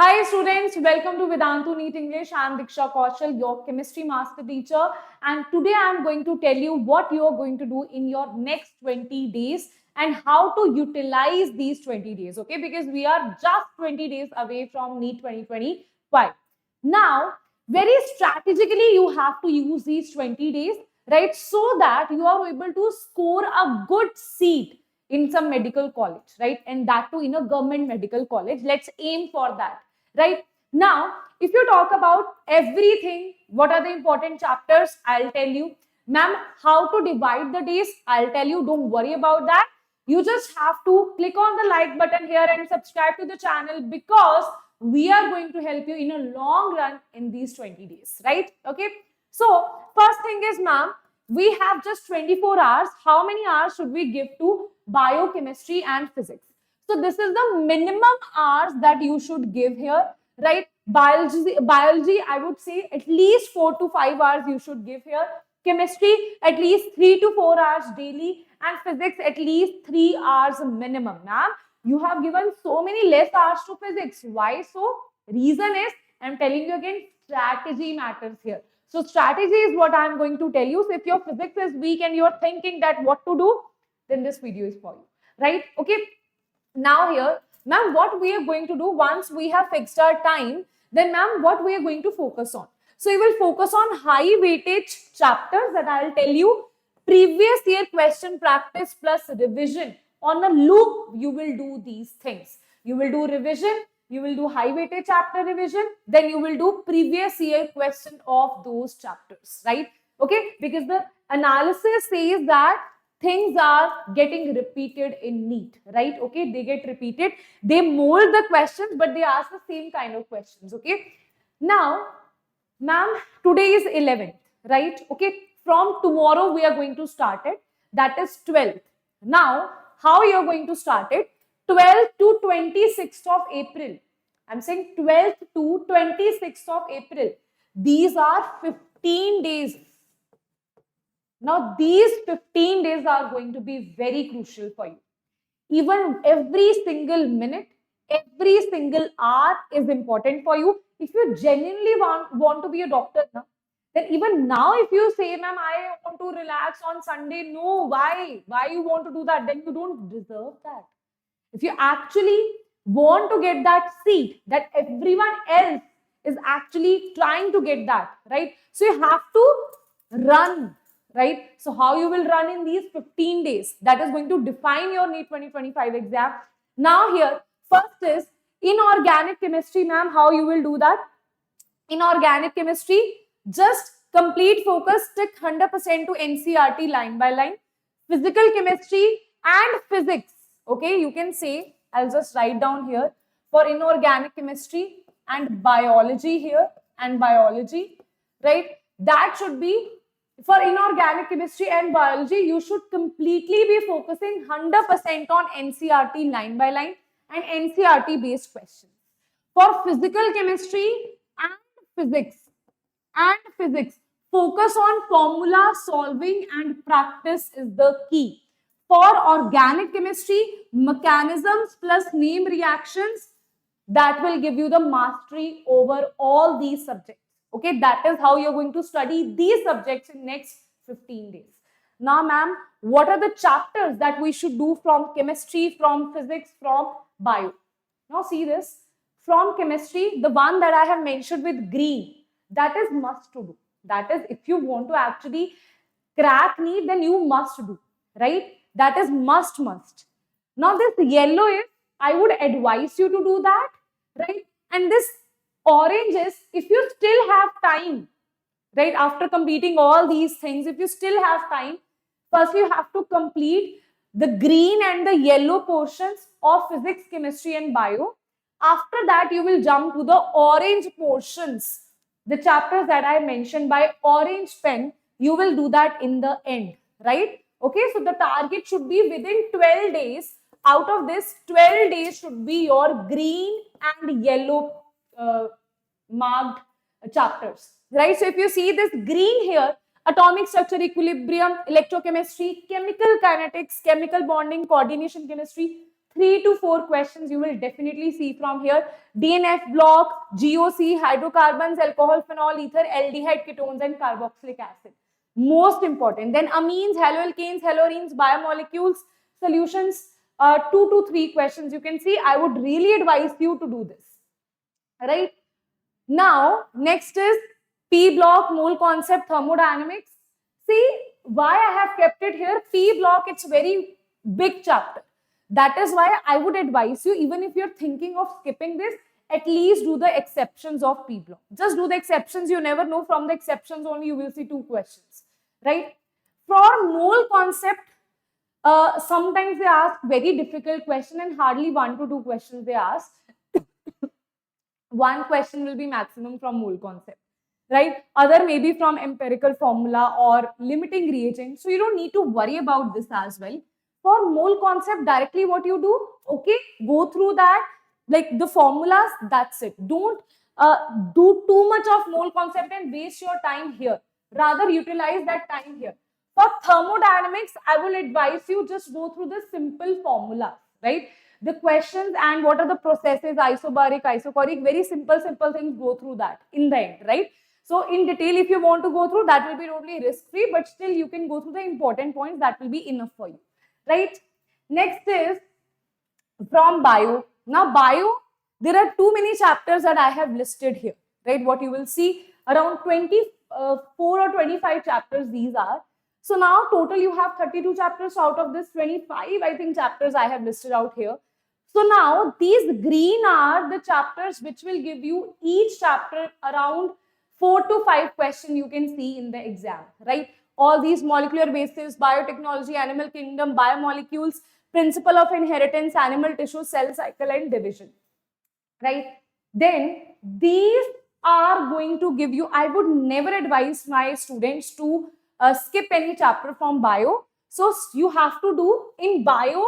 Hi students, welcome to Vedantu NEET English. I am Diksha Kaushal, your chemistry master teacher, and today I am going to tell you what you are going to do in your next 20 days and how to utilize these 20 days, okay? Because we are just 20 days away from NEET 2025. Now, very strategically you have to use these 20 days, right? So that you are able to score a good seat in some medical college, right? And that too in a government medical college. Let's aim for that, right? Now, if you talk about everything, what are the important chapters? I'll tell you. Ma'am, how to divide the days? I'll tell you. Don't worry about that. You just have to click on the like button here and subscribe to the channel because we are going to help you in a long run in these 20 days, right? Okay. So, first thing is, ma'am, we have just 24 hours. How many hours should we give to biochemistry and physics? So this is the minimum hours that you should give here, right? Biology, I would say at least 4 to 5 hours you should give here. Chemistry, at least 3 to 4 hours daily. And physics, at least 3 hours minimum. Ma'am, you have given so many less hours to physics. Why so? Reason is, I'm telling you again, strategy matters here. So strategy is what I'm going to tell you. So if your physics is weak and you're thinking that what to do, then this video is for you, right? Okay. Now here, ma'am, what we are going to do once we have fixed our time, then ma'am, what we are going to focus on? So you will focus on high weightage chapters that I'll tell you. Previous year question practice plus revision. On a loop, you will do these things. You will do revision, you will do high weightage chapter revision, then you will do previous year question of those chapters, right? Okay, because the analysis says that things are getting repeated in NEET, right? Okay, they get repeated. They mold the questions, but they ask the same kind of questions, okay? Now, ma'am, today is 11th, right? Okay, from tomorrow we are going to start it. That is 12th. Now, how you are going to start it? 12th to 26th of April. I'm saying 12th to 26th of April. These are 15 days. Now, these 15 days are going to be very crucial for you. Even every single minute, every single hour is important for you. If you genuinely want to be a doctor, then even now, if you say, ma'am, I want to relax on Sunday, no, why? Why you want to do that? Then you don't deserve that. If you actually want to get that seat that everyone else is actually trying to get that, right? So you have to run, right? So how you will run in these 15 days, that is going to define your NEET 2025 exam. Now here, first is inorganic chemistry, ma'am, how you will do that? Inorganic chemistry, just complete focus, stick 100% to NCERT line by line. Physical chemistry and physics, okay, you can say, I'll just write down here, for inorganic chemistry and biology here and biology, right? That should be for inorganic chemistry and biology, you should completely be focusing 100% on NCERT line by line and NCERT based questions. For physical chemistry and physics, focus on formula solving and practice is the key. For organic chemistry, mechanisms plus name reactions, that will give you the mastery over all these subjects. Okay, that is how you're going to study these subjects in next 15 days. Now, ma'am, what are the chapters that we should do from chemistry, from physics, from bio? Now, see this. From chemistry, the one that I have mentioned with green, that is must to do. That is, if you want to actually crack NEET, then you must do, right? That is must. Now, this yellow is, I would advise you to do that, right? And this orange is, if you still have time, right, after completing all these things, if you still have time, first you have to complete the green and the yellow portions of physics, chemistry and bio. After that, you will jump to the orange portions, the chapters that I mentioned by orange pen. You will do that in the end, right? Okay, so the target should be within 12 days. Out of this, 12 days should be your green and yellow marked chapters, right? So if you see this green here, atomic structure, equilibrium, electrochemistry, chemical kinetics, chemical bonding, coordination chemistry, 3 to 4 questions you will definitely see from here. DNF block, GOC, hydrocarbons, alcohol, phenol, ether, aldehyde, ketones, and carboxylic acid. Most important. Then amines, haloalkanes, haloarenes, biomolecules, solutions, 2 to 3 questions you can see. I would really advise you to do this. Right? Now, next is P block, mole concept, thermodynamics. See, why I have kept it here? P block, it's very big chapter. That is why I would advise you, even if you're thinking of skipping this, at least do the exceptions of P block. Just do the exceptions. You never know, from the exceptions only you will see 2 questions. Right? For mole concept, sometimes they ask very difficult question and hardly 1 to 2 questions they ask. One question will be maximum from mole concept, right? Other maybe from empirical formula or limiting reagent. So you don't need to worry about this as well. For mole concept, directly what you do, okay, go through that, like the formulas, that's it. Don't do too much of mole concept and waste your time here. Rather utilize that time here. For thermodynamics, I will advise you just go through the simple formula, right? The questions and what are the processes, isobaric, isochoric, very simple things, go through that in the end, right? So in detail, if you want to go through, that will be totally risk-free, but still you can go through the important points, that will be enough for you, right? Next is from bio. Now bio, there are too many chapters that I have listed here, right? What you will see, around 24 or 25 chapters these are. So now total you have 32 chapters. Out of this 25, I think, chapters I have listed out here. So now these green are the chapters which will give you each chapter around 4 to 5 questions you can see in the exam, right? All these molecular bases, biotechnology, animal kingdom, biomolecules, principle of inheritance, animal tissue, cell cycle, and division, right? Then these are going to give you, I would never advise my students to skip any chapter from bio. So you have to do in bio,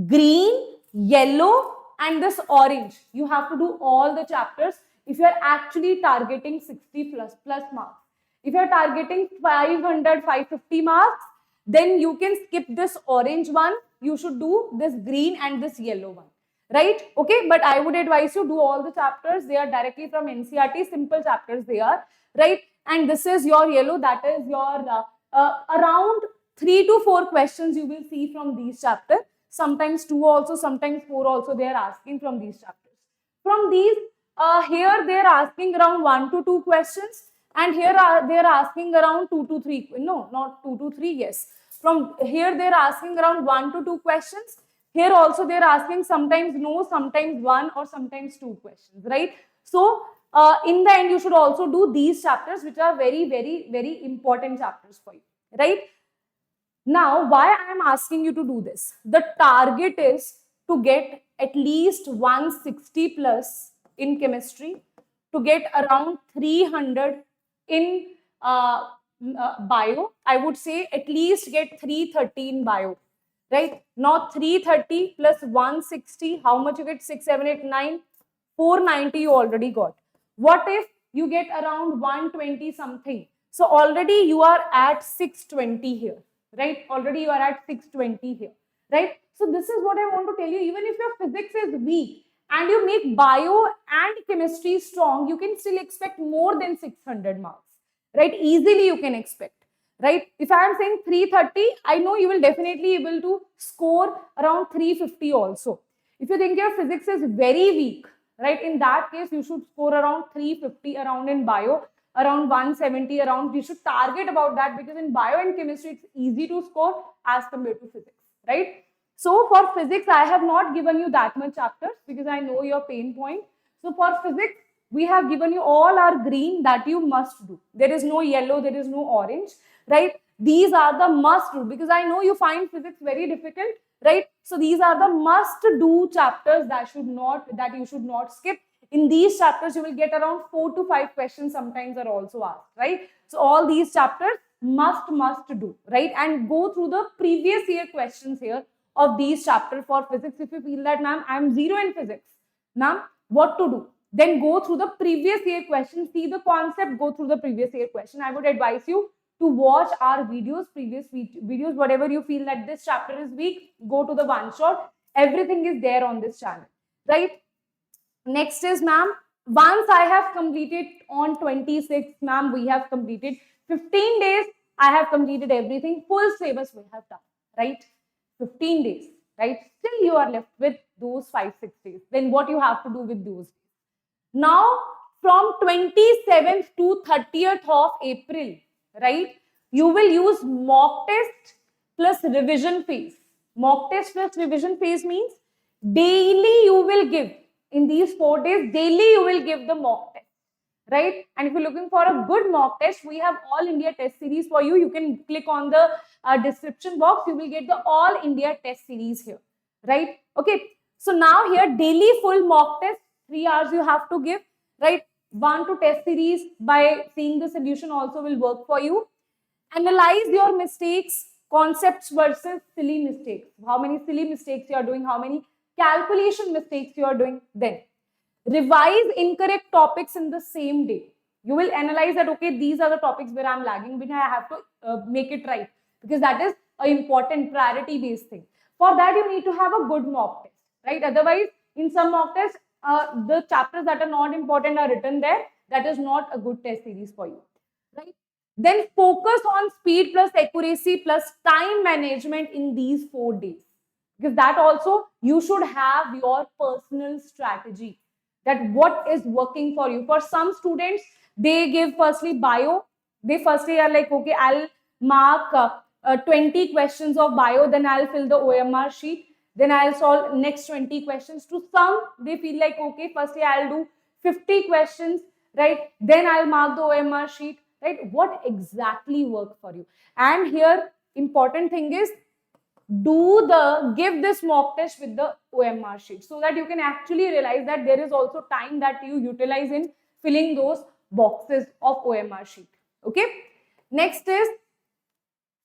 green, yellow, and this orange. You have to do all the chapters if you are actually targeting 60 plus marks. If you are targeting 500, 550 marks, then you can skip this orange one. You should do this green and this yellow one, right? Okay, but I would advise you do all the chapters. They are directly from NCERT, simple chapters they are, right? And this is your yellow, that is your around 3 to 4 questions you will see from these chapters. Sometimes 2 also, sometimes 4 also they are asking from these chapters. From these, here they are asking around 1 to 2 questions, and here they are asking around 2 to 3, no, not 2 to 3, yes. From here they are asking around 1 to 2 questions. Here also they are asking sometimes no, sometimes 1 or sometimes 2 questions, right? So in the end, you should also do these chapters, which are very, very, very important chapters for you, right? Now, why I am asking you to do this? The target is to get at least 160 plus in chemistry, to get around 300 in bio. I would say at least get 330 in bio, right? Not 330 plus 160. How much you get? 6, 7, 8, 9, 490 you already got. What if you get around 120 something? So already you are at 620 here, right? Already you are at 620 here, right? So this is what I want to tell you. Even if your physics is weak and you make bio and chemistry strong, you can still expect more than 600 marks, right? Easily you can expect, right? If I am saying 330, I know you will definitely able to score around 350 also. If you think your physics is very weak, right, in that case you should score around 350 around in bio, around 170 around. You should target about that, because in bio and chemistry it's easy to score as compared to physics, right? So for physics I have not given you that much chapters because I know your pain point. So for physics we have given you all our green that you must do. There is no yellow, there is no orange, right? These are the must do, because I know you find physics very difficult, right? So these are the must do chapters that you should not skip. In these chapters you will get around 4 to 5 questions sometimes are also asked, right? So all these chapters must do, right? And go through the previous year questions here of these chapters for physics. If you feel that, ma'am, I am zero in physics, ma'am, what to do? Then go through the previous year questions, see the concept, go through the previous year question. I would advise you to watch our videos, previous videos, whatever you feel that this chapter is weak, go to the one shot. Everything is there on this channel, right? Next is, ma'am, once I have completed on 26th, ma'am, we have completed 15 days. I have completed everything, full syllabus we have done, right? 15 days, right? Still you are left with those 5-6 days. Then what you have to do with those days? Now, from 27th to 30th of April, right, you will use mock test plus revision phase. Mock test plus revision phase means daily you will give, in these 4 days, daily you will give the mock test, right? And if you're looking for a good mock test, we have all India test series for you. You can click on the description box. You will get the all India test series here, right? Okay. So now here, daily full mock test, 3 hours you have to give, right? 1 to test series by seeing the solution also will work for you. Analyze your mistakes, concepts versus silly mistakes. How many silly mistakes you are doing, how many calculation mistakes you are doing. Then revise incorrect topics in the same day. You will analyze that, okay, these are the topics where I'm lagging, but I have to make it right, because that is an important priority based thing. For that, you need to have a good mock test, right? Otherwise, in some mock tests, the chapters that are not important are written there. That is not a good test series for you, right? Then focus on speed plus accuracy plus time management in these 4 days, because that also you should have your personal strategy, that what is working for you. For some students, they give firstly bio. They firstly are like, okay, I'll mark 20 questions of bio, then I'll fill the OMR sheet, then I'll solve next 20 questions. To some, they feel like, okay, firstly I'll do 50 questions, right? Then I'll mark the OMR sheet, right? What exactly works for you? And here, important thing is, give this mock test with the OMR sheet, so that you can actually realize that there is also time that you utilize in filling those boxes of OMR sheet. Okay. Next is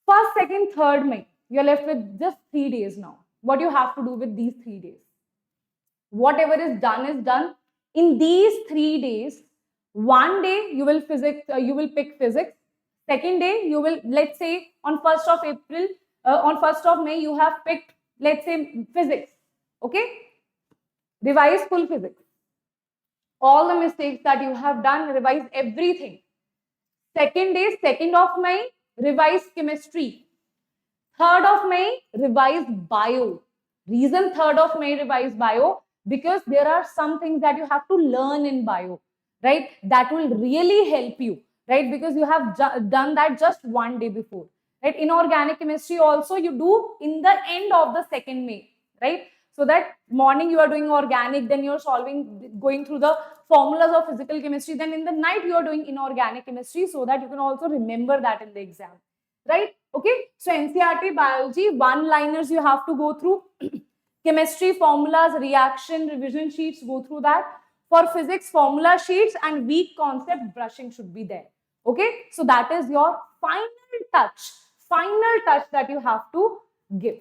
1st, 2nd, 3rd May. You're left with just 3 days now. What you have to do with these 3 days? Whatever is done is done. In these 3 days, one day you will pick physics. Second day, you will, let's say on 1st of April, on 1st of May, you have picked, let's say, physics. Okay. Revise full physics. All the mistakes that you have done, revise everything. Second day, 2nd of May, revise chemistry. 3rd of May, revise bio. Reason 3rd of May revise bio, because there are some things that you have to learn in bio, right? That will really help you, right? Because you have done that just one day before, right? Inorganic chemistry also you do in the end of the 2nd May, right? So that morning you are doing organic, then you're going through the formulas of physical chemistry, then in the night you are doing inorganic chemistry, so that you can also remember that in the exam, right? Okay. So NCERT biology, one-liners you have to go through. Chemistry, formulas, reaction, revision sheets, go through that. For physics, formula sheets and weak concept brushing should be there. Okay. So that is your final touch that you have to give,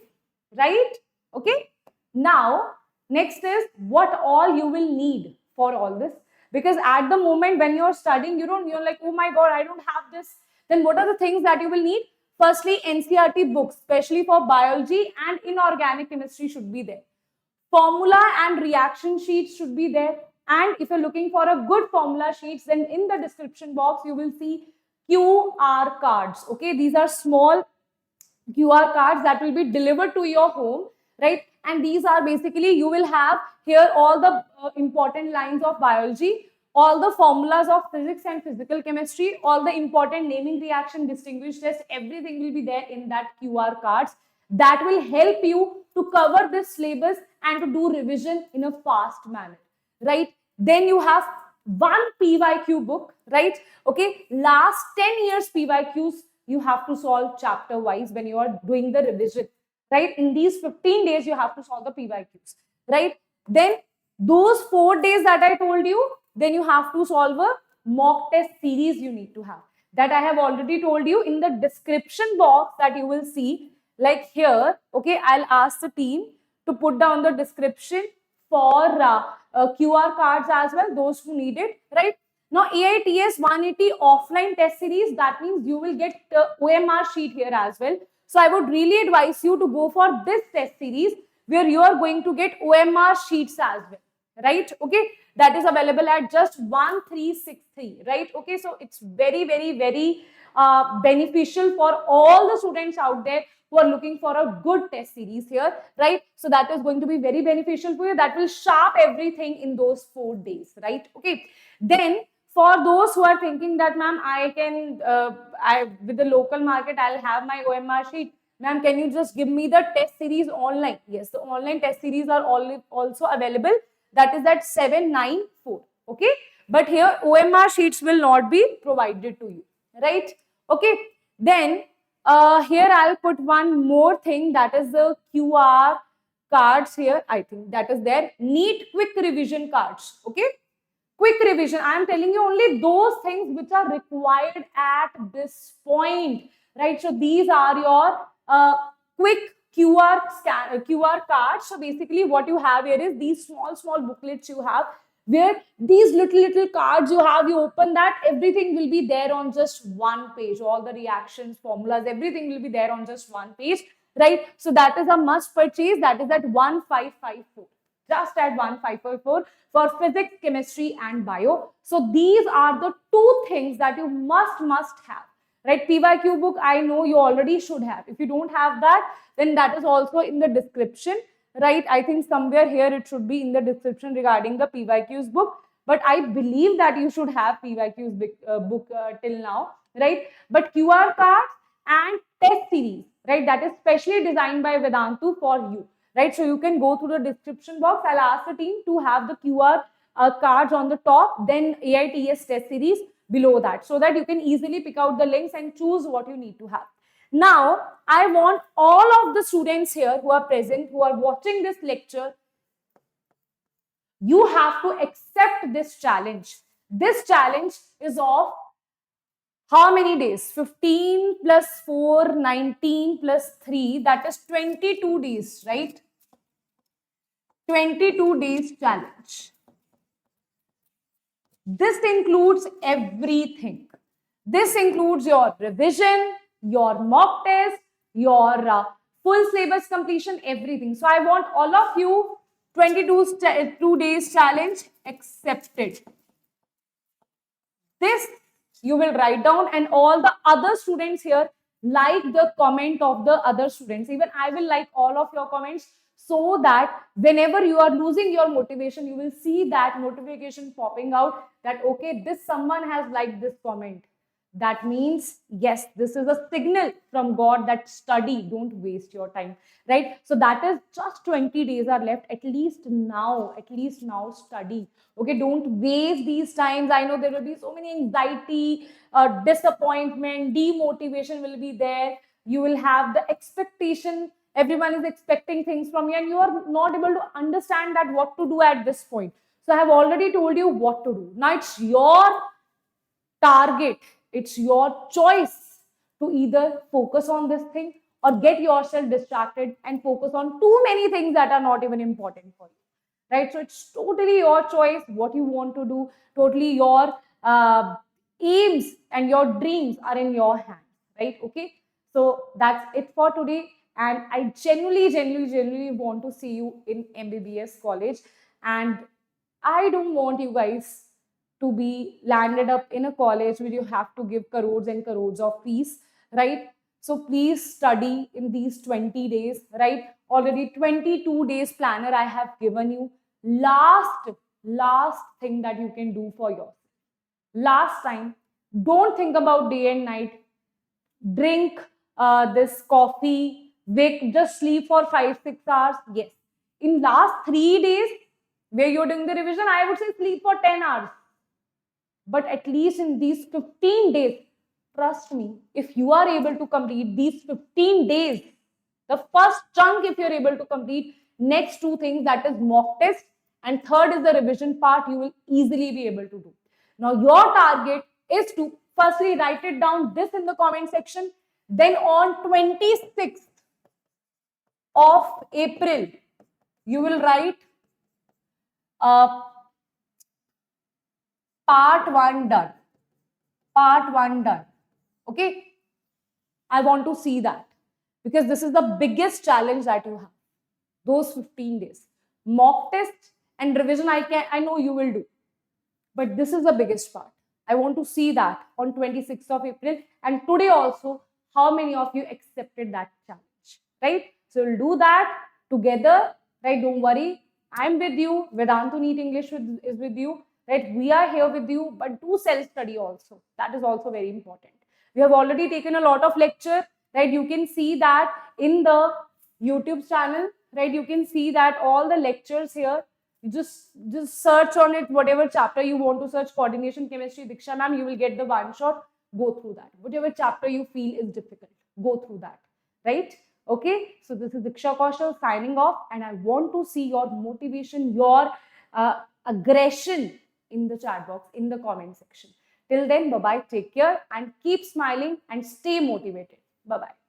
right? Okay. Now, next is what all you will need for all this. Because at the moment when you're studying, you're like, oh my God, I don't have this. Then what are the things that you will need? Firstly, NCERT books, especially for biology and inorganic chemistry, should be there. Formula and reaction sheets should be there. And if you're looking for a good formula sheets, then in the description box, you will see QR cards. Okay, these are small QR cards that will be delivered to your home, right? And these are basically, you will have here all the important lines of biology, all the formulas of physics and physical chemistry, all the important naming, reaction, distinguished test, everything will be there in that QR cards. That will help you to cover this syllabus and to do revision in a fast manner, right? Then you have one PYQ book, right? Okay, last 10 years PYQs you have to solve chapter wise when you are doing the revision, right? In these 15 days, you have to solve the PYQs, right? Then those 4 days that I told you, then you have to solve a mock test series you need to have. That I have already told you in the description box that you will see, like here, okay, I'll ask the team to put down the description for QR cards as well, those who need it, right? Now, AITS 180 offline test series, that means you will get OMR sheet here as well. So I would really advise you to go for this test series, where you are going to get OMR sheets as well, right? Okay, that is available at just 1363, right? Okay, so it's very, very, very beneficial for all the students out there who are looking for a good test series here, right? So that is going to be very beneficial for you. That will sharp everything in those 4 days, right? Okay, then for those who are thinking that, ma'am, I can, with the local market, I'll have my OMR sheet. Ma'am, can you just give me the test series online? Yes, the online test series are also available. That is at 794. Okay, but here OMR sheets will not be provided to you, right? Okay, then here I'll put one more thing, that is the QR cards here. I think that is there. NEET quick revision cards. Okay, quick revision. I am telling you only those things which are required at this point, right? So these are your quick QR cards. So basically what you have here is these small booklets you have, where these little cards you have, you open that, everything will be there on just one page. All the reactions, formulas, everything will be there on just one page, right? So that is a must purchase. That is at 1554, just at 1554 for physics, chemistry and bio. So these are the two things that you must have, right? PYQ book, I know you already should have. If you don't have that, then that is also in the description, right? I think somewhere here it should be in the description regarding the PYQs book, but I believe that you should have PYQs book till now, right? But QR cards and test series, right? That is specially designed by Vedantu for you, right? So you can go through the description box. I'll ask the team to have the QR cards on the top, then AITS test series below that, so that you can easily pick out the links and choose what you need to have. Now, I want all of the students here who are present, who are watching this lecture, you have to accept this challenge. This challenge is of how many days? 15 plus 4, 19 plus 3, that is 22 days, right? 22 days challenge. This includes everything. This includes your revision, your mock test, your full syllabus completion, everything. So I want all of you 22 days challenge accepted. This you will write down, and all the other students here like the comment of the other students. Even I will like all of your comments, so that whenever you are losing your motivation, you will see that notification popping out that, okay, this someone has liked this comment. That means, yes, this is a signal from God that study, don't waste your time, right? So that is just 20 days are left. At least now study. Okay, don't waste these times. I know there will be so many anxiety, disappointment, demotivation will be there. You will have the expectation. Everyone is expecting things from you, and you are not able to understand that what to do at this point. So I have already told you what to do. Now it's your target. It's your choice to either focus on this thing or get yourself distracted and focus on too many things that are not even important for you, right? So it's totally your choice what you want to do. Totally your aims and your dreams are in your hands, right? Okay, so that's it for today, and I genuinely want to see you in MBBS college, and I don't want you guys to be landed up in a college where you have to give crores and crores of fees, right? So please study in these 20 days, right? Already 22 days planner I have given you. Last thing that you can do for yourself. Last time, don't think about day and night. Drink this coffee, wake, just sleep for 5-6 hours. Yes. In last 3 days, where you're doing the revision, I would say sleep for 10 hours. But at least in these 15 days, trust me, if you are able to complete these 15 days, the first chunk, if you're able to complete, next two things, that is mock test, and third is the revision part, you will easily be able to do. Now, your target is to firstly write it down this in the comment section. Then on 26th of April, you will write part 1 done. Part 1 done. Okay. I want to see that, because this is the biggest challenge that you have. those 15 days. Mock test and revision, I know you will do. But this is the biggest part. I want to see that on 26th of April. And today also, how many of you accepted that challenge, right? So we'll do that together, right? Don't worry. I'm with you. Vedantu NEET English is with you, right? We are here with you, but do self-study also. That is also very important. We have already taken a lot of lecture, right? You can see that in the YouTube channel, right? You can see that all the lectures here. Just search on it, whatever chapter you want to search, coordination chemistry, Diksha Ma'am, you will get the one shot. Go through that. Whatever chapter you feel is difficult, go through that, right? Okay, so this is Diksha Kaushal signing off, and I want to see your motivation, your aggression in the chat box, in the comment section. Till then, bye bye, take care, and keep smiling and stay motivated. Bye bye.